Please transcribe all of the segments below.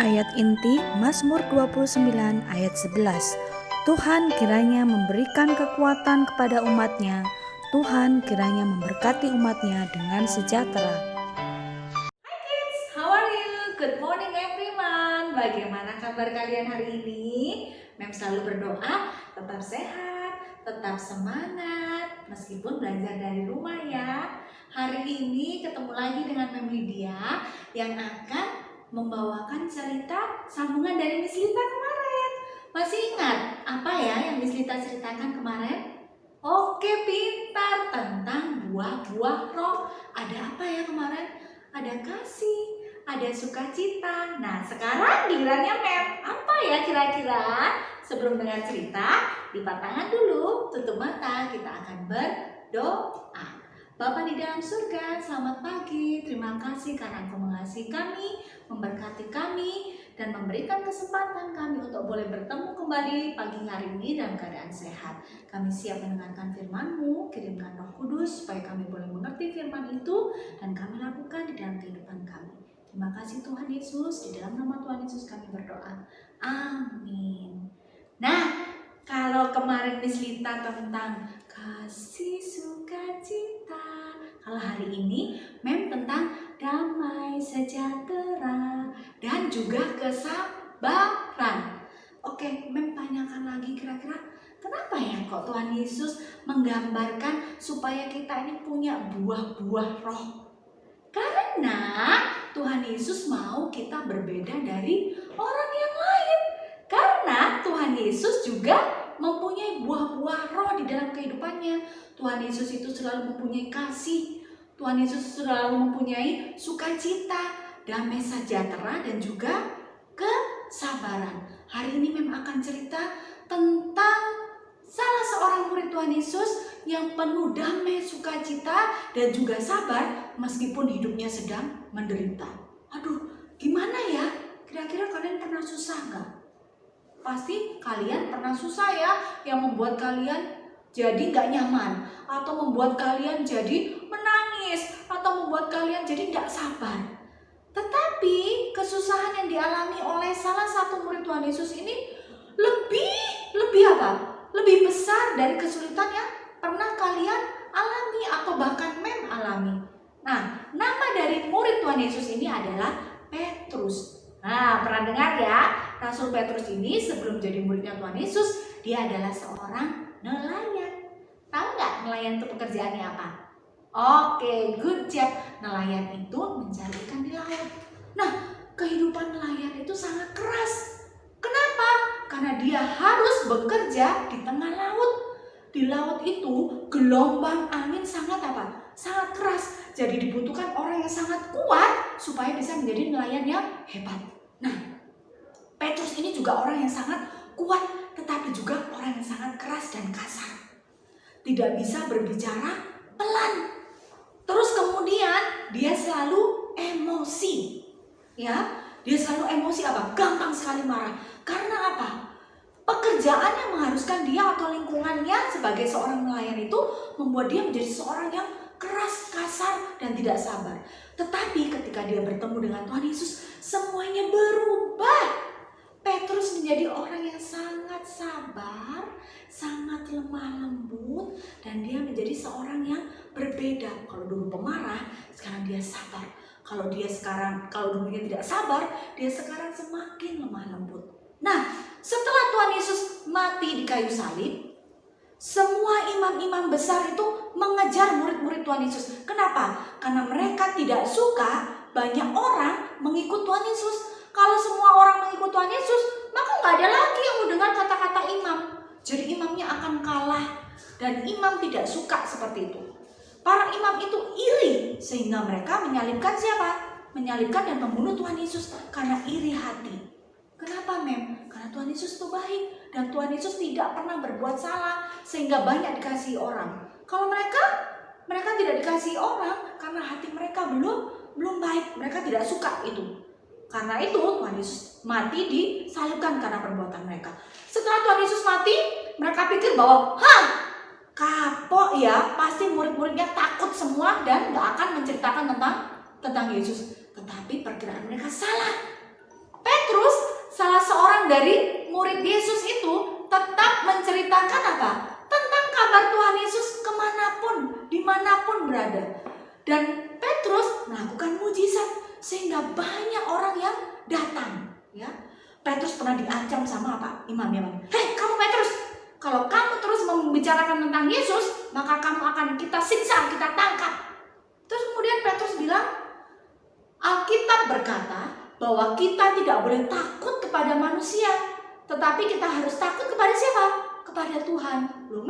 Ayat inti Mazmur 29 ayat 11. Tuhan kiranya memberikan kekuatan kepada umatnya. Tuhan kiranya memberkati umatnya dengan sejahtera. Hi kids, how are you? Good morning everyone. Bagaimana kabar kalian hari ini? Mem selalu berdoa tetap sehat, tetap semangat meskipun belajar dari rumah ya. Hari ini ketemu lagi dengan Mem Lydia yang akan membawakan cerita sambungan dari Miss Lita kemarin. Masih ingat apa ya yang Miss Lita ceritakan kemarin? Oke, pintar, tentang buah-buah roh. Ada apa ya kemarin? Ada kasih, ada sukacita. Nah, sekarang gilirannya Mem. Apa ya kira-kira? Sebelum dengar cerita, lipat tangan dulu, tutup mata, kita akan berdoa. Bapa di dalam surga, selamat pagi. Terima kasih karena Engkau mengasihi kami, memberkati kami, dan memberikan kesempatan kami untuk boleh bertemu kembali pagi hari ini dalam keadaan sehat. Kami siap mendengarkan firman-Mu, kirimkan Roh Kudus supaya kami boleh mengerti firman itu dan kami lakukan di dalam kehidupan kami. Terima kasih Tuhan Yesus, di dalam nama Tuhan Yesus kami berdoa. Amin. Nah, kalau kemarin Miss Lita tentang kasih sukacita, kalau hari ini Mem tentang damai sejahtera dan juga kesabaran. Oke, Mem tanyakan lagi kira-kira kenapa ya kok Tuhan Yesus menggambarkan supaya kita ini punya buah-buah roh? Karena Tuhan Yesus mau kita berbeda dari orang yang lain. Karena Tuhan Yesus juga mempunyai buah-buah roh di dalam kehidupannya. Tuhan Yesus itu selalu mempunyai kasih. Tuhan Yesus selalu mempunyai sukacita, damai sejahtera, dan juga kesabaran. Hari ini Mem akan cerita tentang salah seorang murid Tuhan Yesus yang penuh damai, sukacita, dan juga sabar meskipun hidupnya sedang menderita. Aduh, gimana ya? Kira-kira kalian pernah susah nggak? Pasti kalian pernah susah ya, yang membuat kalian jadi nggak nyaman, atau membuat kalian jadi menangis, atau membuat kalian jadi nggak sabar. Tetapi kesusahan yang dialami oleh salah satu murid Tuhan Yesus ini lebih apa? Lebih besar dari kesulitan yang pernah kalian alami atau bahkan Mem alami. Nah, nama dari murid Tuhan Yesus ini adalah Petrus. Nah, pernah dengar ya? Rasul Petrus ini sebelum jadi muridnya Tuhan Yesus, dia adalah seorang nelayan. Tahu nggak nelayan itu pekerjaannya apa? Oke, good job. Nelayan itu mencari ikan di laut. Nah, kehidupan nelayan itu sangat keras. Kenapa? Karena dia harus bekerja di tengah laut. Di laut itu gelombang angin sangat apa? Sangat keras. Jadi dibutuhkan orang yang sangat kuat supaya bisa menjadi nelayan yang hebat. Nah, Petrus ini juga orang yang sangat kuat, tetapi juga orang yang sangat keras dan kasar. Tidak bisa berbicara pelan. Terus kemudian dia selalu emosi. Ya, dia selalu emosi apa? Gampang sekali marah. Karena apa? Pekerjaan yang mengharuskan dia atau lingkungannya sebagai seorang nelayan itu membuat dia menjadi seorang yang keras, kasar, dan tidak sabar. Tetapi ketika dia bertemu dengan Tuhan Yesus, semuanya berubah. Petrus menjadi orang yang sangat sabar, sangat lemah lembut, dan dia menjadi seorang yang berbeda. Kalau dulu pemarah, sekarang dia sabar. Kalau dulunya tidak sabar, dia sekarang semakin lemah lembut. Nah, setelah Tuhan Yesus mati di kayu salib, semua imam-imam besar itu mengejar murid-murid Tuhan Yesus. Kenapa? Karena mereka tidak suka banyak orang mengikut Tuhan Yesus. Kalau semua orang mengikut Tuhan Yesus, maka nggak ada lagi yang mendengar kata-kata imam. Jadi imamnya akan kalah, dan imam tidak suka seperti itu. Para imam itu iri, sehingga mereka menyalibkan siapa? Menyalibkan dan membunuh Tuhan Yesus karena iri hati. Kenapa Mem? Karena Tuhan Yesus itu baik, dan Tuhan Yesus tidak pernah berbuat salah sehingga banyak dikasihi orang. Kalau mereka tidak dikasihi orang karena hati mereka belum baik, mereka tidak suka itu. Karena itu Tuhan Yesus mati disalibkan karena perbuatan mereka. Setelah Tuhan Yesus mati, mereka pikir bahwa kapok ya, pasti murid-muridnya takut semua dan gak akan menceritakan tentang Yesus. Tetapi perkiraan mereka salah. Petrus, salah seorang dari murid Yesus itu, tetap menceritakan apa? Tentang kabar Tuhan Yesus kemanapun, dimanapun berada. Dan Petrus melakukan mujizat sehingga banyak orang yang datang. Ya, Petrus pernah diancam sama apa? Imam-imam. Hei kamu Petrus, kalau kamu terus membicarakan tentang Yesus, maka kamu akan kita siksa, kita tangkap. Terus kemudian Petrus bilang, Alkitab berkata bahwa kita tidak boleh takut kepada manusia, tetapi kita harus takut kepada siapa? Kepada Tuhan. Loh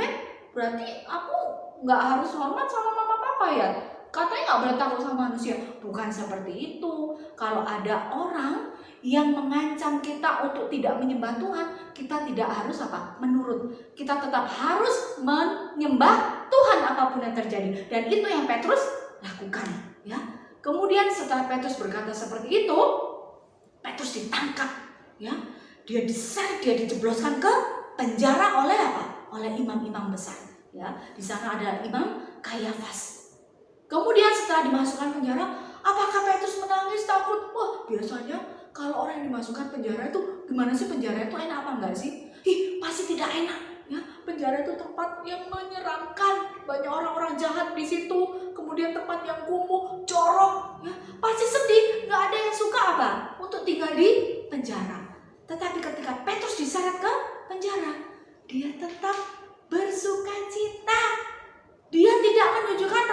berarti aku nggak harus hormat sama mama papa ya? Katanya nggak boleh takut sama manusia. Bukan seperti itu. Kalau ada orang yang mengancam kita untuk tidak menyembah Tuhan, kita tidak harus apa? Menurut. Kita tetap harus menyembah Tuhan apapun yang terjadi. Dan itu yang Petrus lakukan. Ya. Kemudian setelah Petrus berkata seperti itu, Petrus ditangkap. Ya. Dia diseret, dia dijebloskan ke penjara oleh apa? Oleh imam-imam besar. Ya. Di sana ada Imam Kayafas. Kemudian setelah dimasukkan penjara, apakah Petrus menangis takut? Wah, biasanya kalau orang yang dimasukkan penjara itu, gimana sih penjara itu enak apa enggak sih? Pasti tidak enak. Ya, penjara itu tempat yang menyeramkan, banyak orang-orang jahat di situ. Kemudian tempat yang kumuh, jorok. Ya, pasti sedih. Nggak ada yang suka apa? Untuk tinggal di penjara. Tetapi ketika Petrus diseret ke penjara, dia tetap bersuka cita. Dia tidak menunjukkan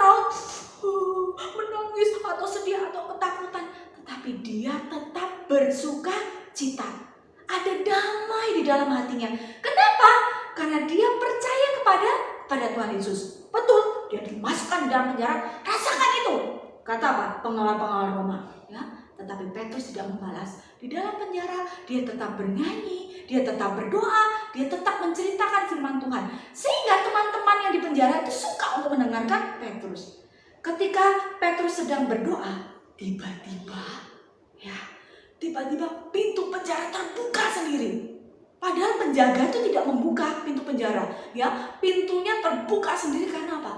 menangis atau sedih atau ketakutan, tetapi dia tetap bersuka cita. Ada damai di dalam hatinya. Kenapa? Karena dia percaya kepada Tuhan Yesus. Betul, dia dimasukkan di dalam penjara. Rasakan itu, kata apa? Pengawal-pengawal Roma. Ya, tetapi Petrus tidak membalas. Di dalam penjara dia tetap bernyanyi, dia tetap berdoa, dia tetap menceritakan firman Tuhan. Sehingga teman-teman yang di penjara itu suka untuk mendengarkan Petrus. Ketika Petrus sedang berdoa, tiba-tiba pintu penjara terbuka sendiri. Padahal penjaga itu tidak membuka pintu penjara, ya. Pintunya terbuka sendiri karena apa?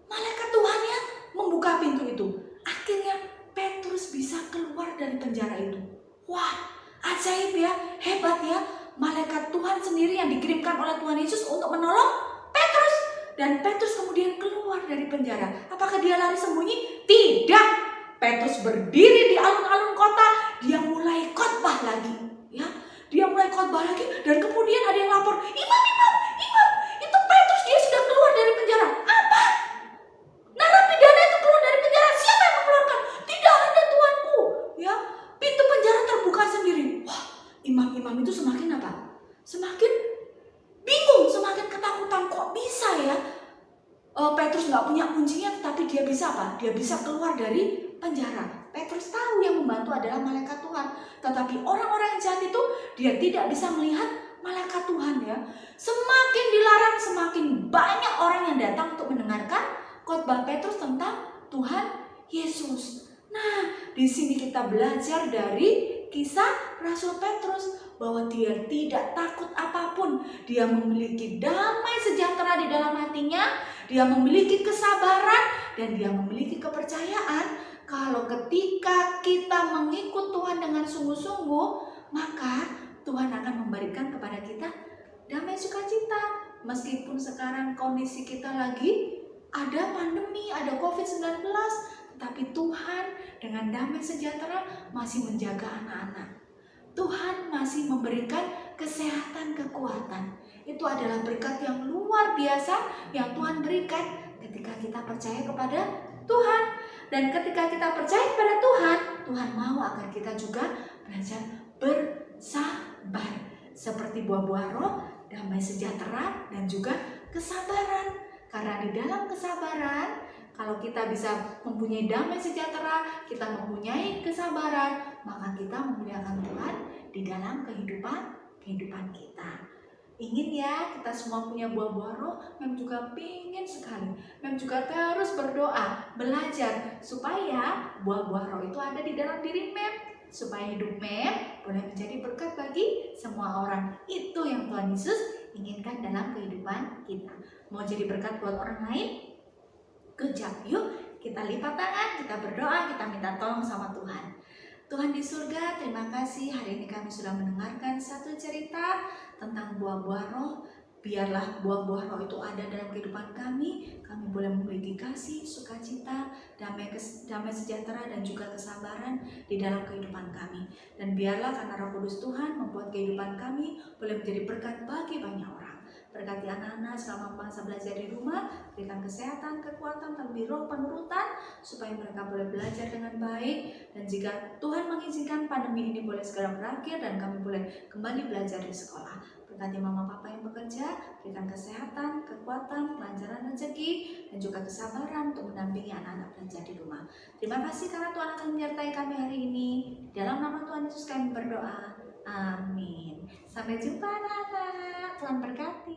Malaikat Tuhan yang membuka pintu itu. Akhirnya Petrus bisa keluar dari penjara itu. Wah, ajaib ya, hebat ya. Malaikat Tuhan sendiri yang dikirimkan oleh Tuhan Yesus untuk menolong Petrus. Dan Petrus kemudian keluar dari penjara. Apakah dia lari sembunyi? Tidak. Petrus berdiri di alun-alun kota. Dia mulai khotbah lagi. Ya, dia mulai khotbah lagi. Dan kemudian ada yang lapor, Imam, itu Petrus dia sudah keluar dari penjara. Apa? Narapidana itu keluar dari penjara. Siapa yang mengeluarkan? Tidak ada Tuanku. Ya, pintu penjara terbuka sendiri. Wah, imam-imam itu semakin apa? Semakin bingung, semakin ketakutan. Kok bisa ya? Petrus nggak punya kuncinya, tapi dia bisa apa? Dia bisa keluar dari penjara. Petrus tahu yang membantu adalah malaikat Tuhan. Tetapi orang-orang yang jahat itu dia tidak bisa melihat malaikat Tuhan ya. Semakin dilarang, semakin banyak orang yang datang untuk mendengarkan khotbah Petrus tentang Tuhan Yesus. Nah, di sini kita belajar dari kisah Rasul Petrus bahwa dia tidak takut apapun. Dia memiliki damai sejahtera di dalam hatinya, dia memiliki kesabaran, dan dia memiliki kepercayaan kalau ketika kita mengikut Tuhan dengan sungguh-sungguh, maka Tuhan akan memberikan kepada kita damai sukacita. Meskipun sekarang kondisi kita lagi ada pandemi, ada COVID-19, tetapi Tuhan dengan damai sejahtera masih menjaga anak-anak. Tuhan masih memberikan kesehatan, kekuatan. Itu adalah berkat yang luar biasa yang Tuhan berikan ketika kita percaya kepada Tuhan. Dan ketika kita percaya kepada Tuhan, Tuhan mau agar kita juga belajar bersabar. Seperti buah-buah roh, damai sejahtera, dan juga kesabaran. Karena di dalam kesabaran, kalau kita bisa mempunyai damai sejahtera, kita mempunyai kesabaran, maka kita memuliakan Tuhan di dalam kehidupan kita. Ingin ya kita semua punya buah-buah roh. Mem juga pingin sekali. Mem juga terus berdoa, belajar supaya buah-buah roh itu ada di dalam diri Mem, supaya hidup Mem boleh menjadi berkat bagi semua orang. Itu yang Tuhan Yesus inginkan dalam kehidupan kita. Mau jadi berkat buat orang lain? Good job. Yuk kita lipat tangan, kita berdoa, kita minta tolong sama Tuhan. Tuhan di surga, terima kasih hari ini kami sudah mendengarkan satu cerita tentang buah-buah roh. Biarlah buah-buah roh itu ada dalam kehidupan kami. Kami boleh memiliki kasih, sukacita, damai sejahtera dan juga kesabaran di dalam kehidupan kami. Dan biarlah karena Roh Kudus Tuhan membuat kehidupan kami boleh menjadi berkat bagi banyak orang. Berkati anak-anak selama masa belajar di rumah, berikan kesehatan, kekuatan, terlebih roh penurutan, supaya mereka boleh belajar dengan baik. Dan jika Tuhan mengizinkan pandemi ini boleh segera berakhir dan kami boleh kembali belajar di sekolah. Berkati mama papa yang bekerja, berikan kesehatan, kekuatan, kelancaran rezeki, dan juga kesabaran untuk mendampingi anak-anak belajar di rumah. Terima kasih karena Tuhan akan menyertai kami hari ini. Dalam nama Tuhan Yesus kami berdoa. Amin. Sampai jumpa anak-anak. Tuhan berkati.